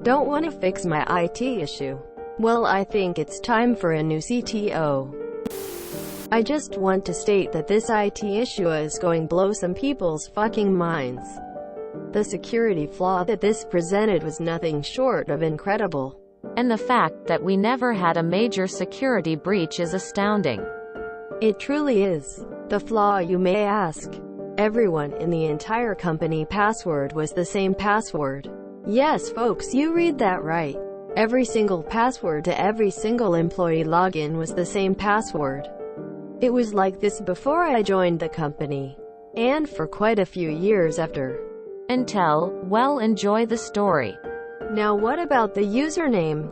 Don't want to fix my IT issue. Well, I think it's time for a new CTO. I just want to state that this IT issue is going to blow some people's fucking minds. The security flaw that this presented was nothing short of incredible. And the fact that we never had a major security breach is astounding. It truly is. The flaw, you may ask. Everyone in the entire company password was the same password. Yes, folks, you read that right. Every single password to every single employee login was the same password. It was like this before I joined the company, and for quite a few years after. Until, well, enjoy the story. Now what about the username?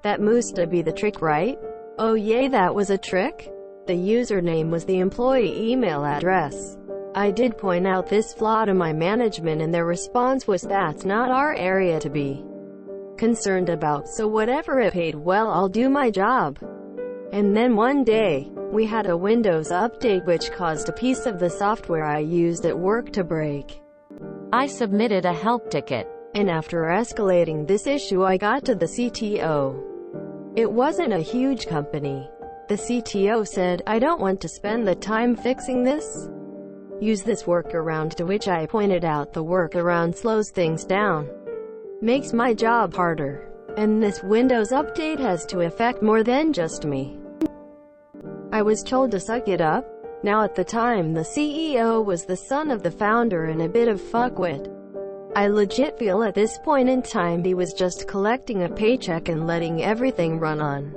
That must be the trick, right? Oh yay, that was a trick? The username was the employee email address. I did point out this flaw to my management and their response was that's not our area to be concerned about, so whatever it paid, well, I'll do my job. And then one day, we had a Windows update which caused a piece of the software I used at work to break. I submitted a help ticket. And after escalating this issue, I got to the CTO. It wasn't a huge company. The CTO said, I don't want to spend the time fixing this. Use this workaround, to which I pointed out the workaround slows things down. Makes my job harder. And this Windows update has to affect more than just me. I was told to suck it up. Now at the time, the CEO was the son of the founder and a bit of fuckwit. I legit feel at this point in time he was just collecting a paycheck and letting everything run on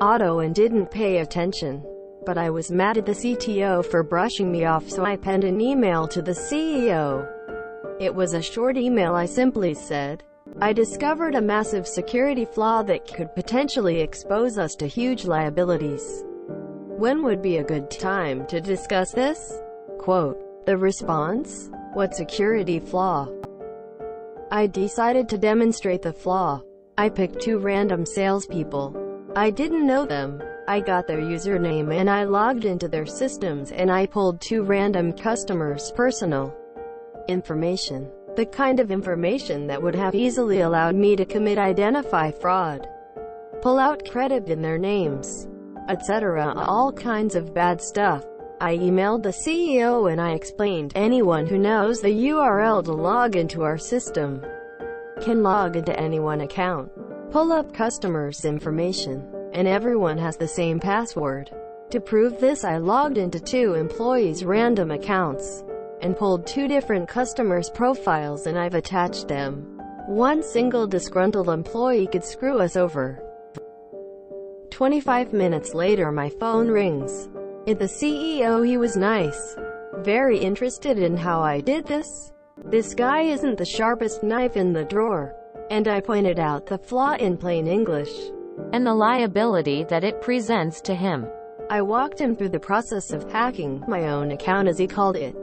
auto and didn't pay attention. But I was mad at the CTO for brushing me off, so I penned an email to the CEO. It was a short email. I simply said, I discovered a massive security flaw that could potentially expose us to huge liabilities. When would be a good time to discuss this? Quote. The response? What security flaw? I decided to demonstrate the flaw. I picked 2 random salespeople. I didn't know them. I got their username and I logged into their systems and I pulled 2 random customers' personal information. The kind of information that would have easily allowed me to commit identity fraud, pull out credit in their names, etc. All kinds of bad stuff. I emailed the CEO and I explained, anyone who knows the URL to log into our system can log into any one account, pull up customers' information, and everyone has the same password. To prove this, I logged into 2 employees' random accounts and pulled 2 different customers' profiles, and I've attached them. One single disgruntled employee could screw us over. 25 minutes later, my phone rings. It's the CEO. He was nice, very interested in how I did this. This guy isn't the sharpest knife in the drawer. And I pointed out the flaw in plain English, and the liability that it presents to him. I walked him through the process of hacking my own account, as he called it.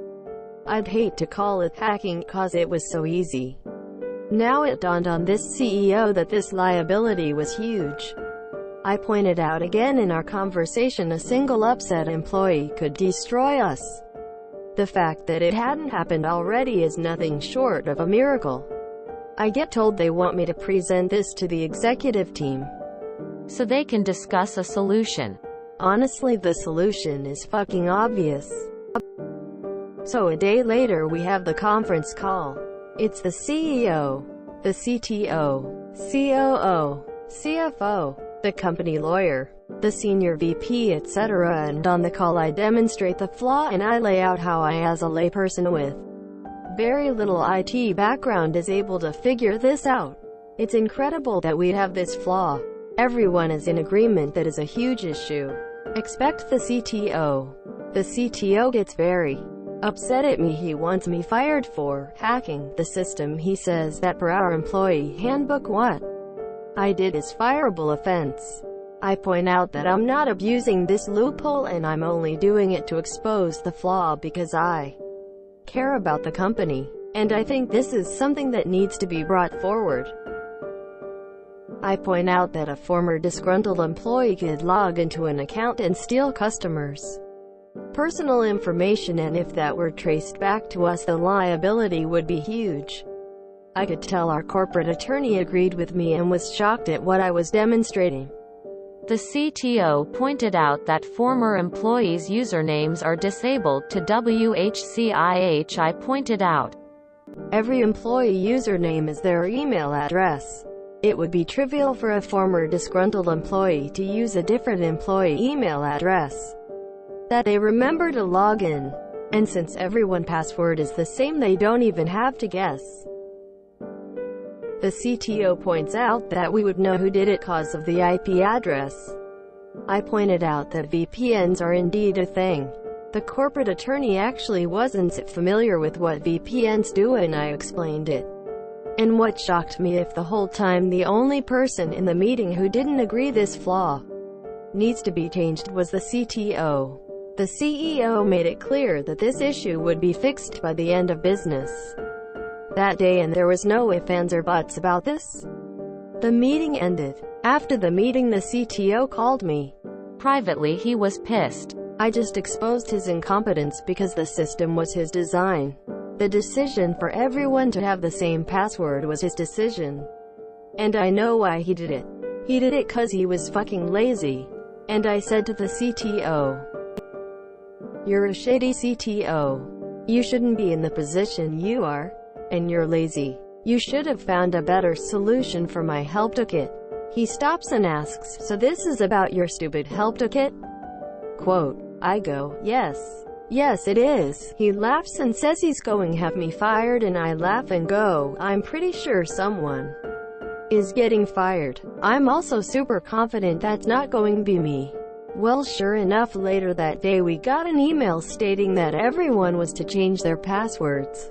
I'd hate to call it hacking, cause it was so easy. Now it dawned on this CEO that this liability was huge. I pointed out again in our conversation a single upset employee could destroy us. The fact that it hadn't happened already is nothing short of a miracle. I get told they want me to present this to the executive team, so they can discuss a solution. Honestly, the solution is fucking obvious. So a day later we have the conference call. It's the CEO, the CTO, COO, CFO, the company lawyer, the senior VP, etc. And on the call I demonstrate the flaw and I lay out how I, as a layperson with very little IT background, is able to figure this out. It's incredible that we have this flaw. Everyone is in agreement that is a huge issue. Expect the CTO. The CTO gets very upset at me. He wants me fired for hacking the system. He says that per our employee handbook, what I did is fireable offense. I point out that I'm not abusing this loophole and I'm only doing it to expose the flaw because I care about the company, and I think this is something that needs to be brought forward. I point out that a former disgruntled employee could log into an account and steal customers' personal information, and if that were traced back to us, the liability would be huge. I could tell our corporate attorney agreed with me and was shocked at what I was demonstrating. The CTO pointed out that former employees' usernames are disabled to WHCIH. I pointed out, every employee username is their email address. It would be trivial for a former disgruntled employee to use a different employee email address that they remember to log in. And since everyone's password is the same, they don't even have to guess. The CTO points out that we would know who did it because of the IP address. I pointed out that VPNs are indeed a thing. The corporate attorney actually wasn't familiar with what VPNs do, and I explained it. And what shocked me, if the whole time the only person in the meeting who didn't agree this flaw needs to be changed was the CTO. The CEO made it clear that this issue would be fixed by the end of business that day, and there was no ifs, ands, or buts about this. The meeting ended. After the meeting, the CTO called me. Privately, he was pissed. I just exposed his incompetence because the system was his design. The decision for everyone to have the same password was his decision. And I know why he did it. He did it 'cause he was fucking lazy. And I said to the CTO, "You're a shady CTO. You shouldn't be in the position you are. And you're lazy. You should have found a better solution for my help ticket." He stops and asks, "So this is about your stupid help ticket?" Quote. I go, "Yes. Yes, it is." He laughs and says he's going to have me fired, and I laugh and go, "I'm pretty sure someone is getting fired. I'm also super confident that's not going to be me." Well, sure enough, later that day we got an email stating that everyone was to change their passwords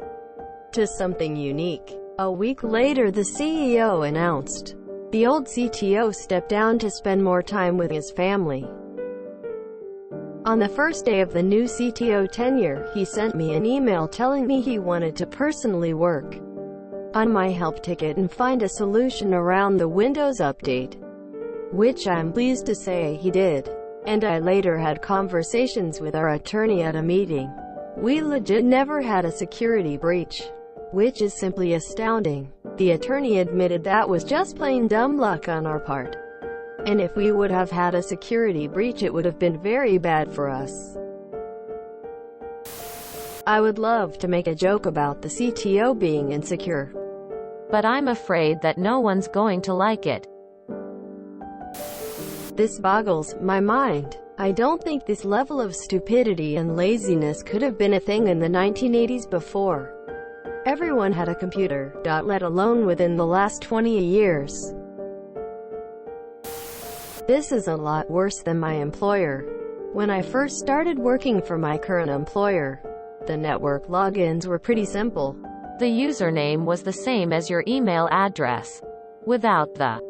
to something unique. A week later, the CEO announced the old CTO stepped down to spend more time with his family. On the first day of the new CTO tenure, he sent me an email telling me he wanted to personally work on my help ticket and find a solution around the Windows update, which I'm pleased to say he did. And I later had conversations with our attorney at a meeting. We legit never had a security breach, which is simply astounding. The attorney admitted that was just plain dumb luck on our part. And if we would have had a security breach, it would have been very bad for us. I would love to make a joke about the CTO being insecure, but I'm afraid that no one's going to like it. This boggles my mind. I don't think this level of stupidity and laziness could have been a thing in the 1980s before everyone had a computer, let alone within the last 20 years. This is a lot worse than my employer. When I first started working for my current employer, the network logins were pretty simple. The username was the same as your email address, without the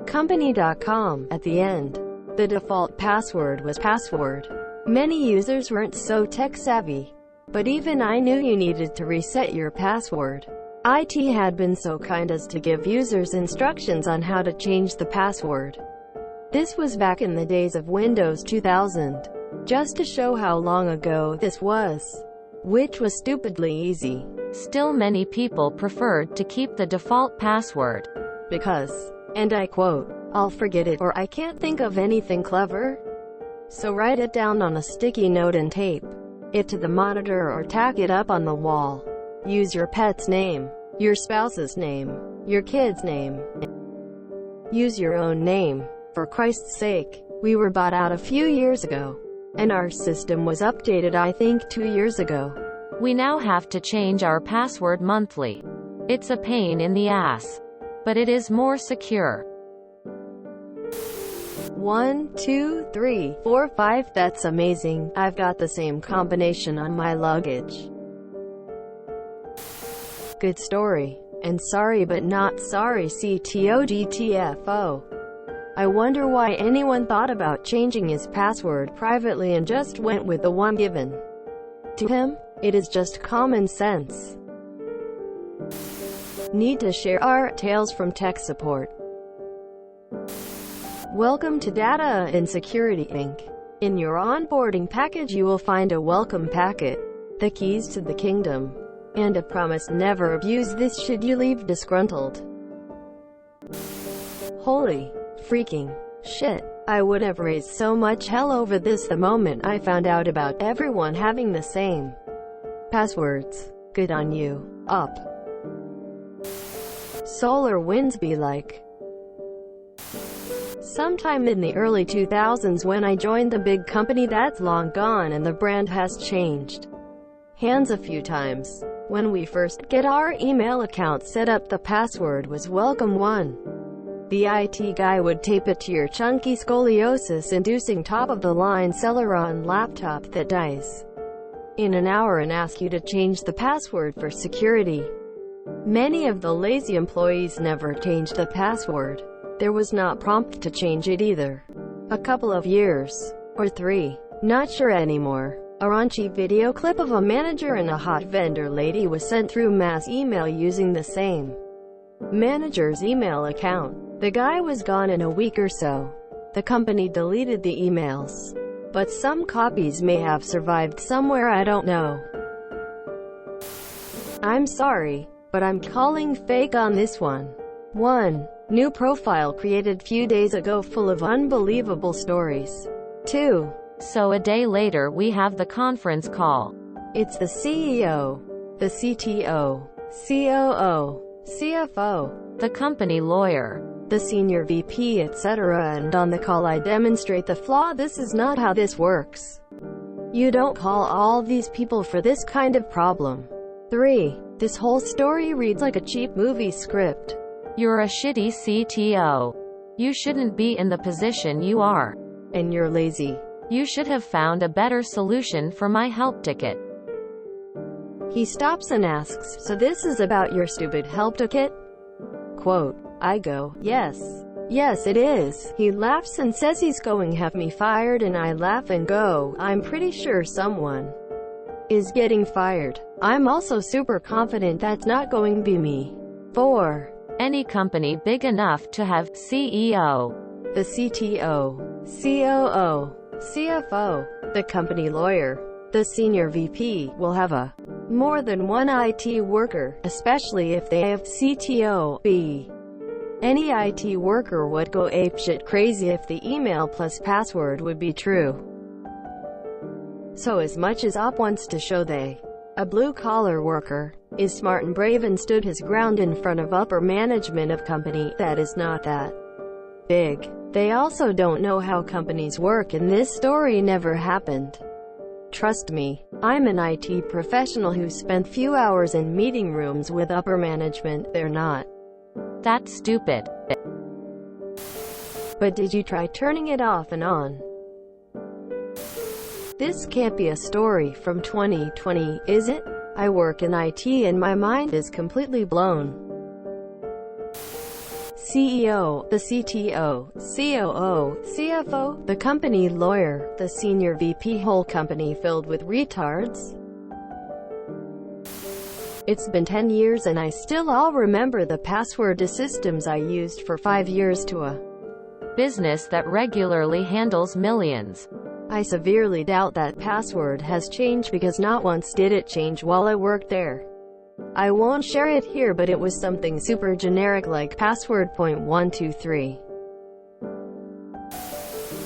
@company.com at the end. The default password was password. Many users weren't so tech-savvy, but even I knew you needed to reset your password. IT had been so kind as to give users instructions on how to change the password. This was back in the days of Windows 2000. Just to show how long ago this was, which was stupidly easy. Still, many people preferred to keep the default password because, and I quote, "I'll forget it, or I can't think of anything clever. So write it down on a sticky note and tape it to the monitor or tack it up on the wall. Use your pet's name, your spouse's name, your kid's name. Use your own name. For Christ's sake." We were bought out a few years ago, and our system was updated I think 2 years ago. We now have to change our password monthly. It's a pain in the ass, but it is more secure. 1, 2, 3, 4, 5. That's amazing. I've got the same combination on my luggage. Good story. And sorry but not sorry, CTO GTFO. I wonder why anyone thought about changing his password privately and just went with the one given to him. It is just common sense. Need to share our tales from tech support. Welcome to Data and Security Inc. In your onboarding package you will find a welcome packet, the keys to the kingdom. And a promise never abuse this should you leave disgruntled. Holy freaking shit. I would have raised so much hell over this the moment I found out about everyone having the same passwords. Good on you. Up. Solar winds be like. Sometime in the early 2000s when I joined the big company that's long gone and the brand has changed hands a few times. When we first get our email account set up, the password was welcome one. The IT guy would tape it to your chunky scoliosis-inducing top-of-the-line Celeron laptop that dies in an hour and ask you to change the password for security. Many of the lazy employees never changed the password. There was not prompt to change it either. A couple of years, or 3, not sure anymore, a raunchy video clip of a manager and a hot vendor lady was sent through mass email using the same manager's email account. The guy was gone in a week or so. The company deleted the emails, but some copies may have survived somewhere, I don't know. I'm sorry, but I'm calling fake on this one. 1. New profile created few days ago full of unbelievable stories. 2. So a day later we have the conference call. It's the CEO, the CTO, COO, CFO, the company lawyer, the senior VP, etc. And on the call I demonstrate the flaw. This is not how this works. You don't call all these people for this kind of problem. 3. This whole story reads like a cheap movie script. You're a shitty CTO. You shouldn't be in the position you are. And you're lazy. You should have found a better solution for my help ticket. He stops and asks, so this is about your stupid help ticket? Quote, I go, yes. Yes it is. He laughs and says he's going to have me fired, and I laugh and go, I'm pretty sure someone is getting fired. I'm also super confident that's not going to be me. 4. Any company big enough to have CEO, the CTO, COO, CFO, the company lawyer, the senior VP, will have a more than one IT worker, especially if they have CTO. B. Any IT worker would go apeshit crazy if the email plus password would be true. So as much as Op wants to show they, a blue-collar worker, is smart and brave and stood his ground in front of upper management of company that is not that big, they also don't know how companies work, and this story never happened. Trust me, I'm an IT professional who spent few hours in meeting rooms with upper management. They're not that stupid. But did you try turning it off and on? This can't be a story from 2020, is it? I work in IT and my mind is completely blown. CEO, the CTO, COO, CFO, the company lawyer, the senior VP, whole company filled with retards? It's been 10 years and I still all remember the password to systems I used for 5 years to a business that regularly handles millions. I severely doubt that password has changed, because not once did it change while I worked there. I won't share it here, but it was something super generic like password.123.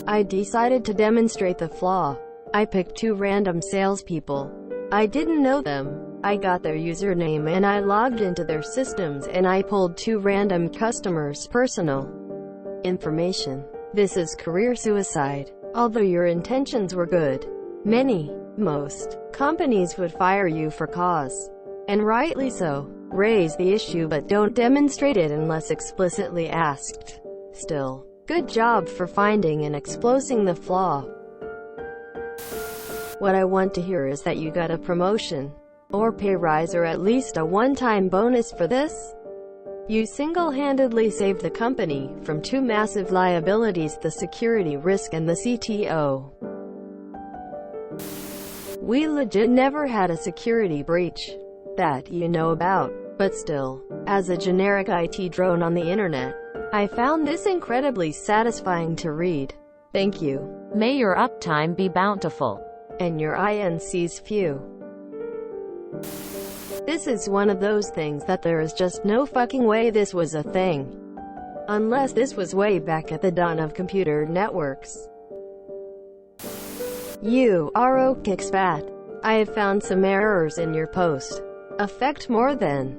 I decided to demonstrate the flaw. I picked 2 random salespeople. I didn't know them. I got their username and I logged into their systems and I pulled 2 random customers' personal information. This is career suicide. Although your intentions were good, most companies would fire you for cause. And rightly so. Raise the issue but don't demonstrate it unless explicitly asked. Still, good job for finding and exposing the flaw. What I want to hear is that you got a promotion, or pay rise, or at least a one-time bonus for this. You single-handedly saved the company from 2 massive liabilities: the security risk and the CTO. We legit never had a security breach that you know about, but still, as a generic IT drone on the internet, I found this incredibly satisfying to read. Thank you. May your uptime be bountiful. And your INCs few. This is one of those things that there is just no fucking way this was a thing. Unless this was way back at the dawn of computer networks. You, RO Kickspat. I have found some errors in your post. Affect more than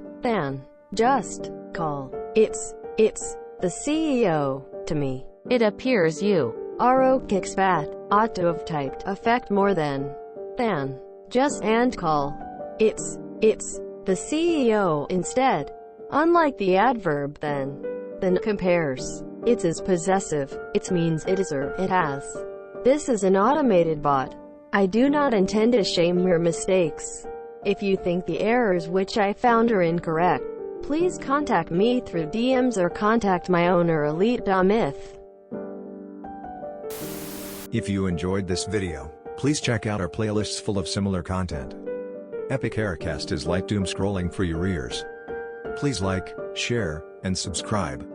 just call. It's the CEO to me. It appears you, RO Kickspat, ought to have typed affect more than just and call. It's the CEO instead. Unlike the adverb then compares. It's is possessive. It means it is or it has. This is an automated bot. I do not intend to shame your mistakes. If you think the errors which I found are incorrect, please contact me through DMs or contact my owner Elite Damith. If you enjoyed this video, please check out our playlists full of similar content. Epic Aircast is like doom scrolling for your ears. Please like, share, and subscribe.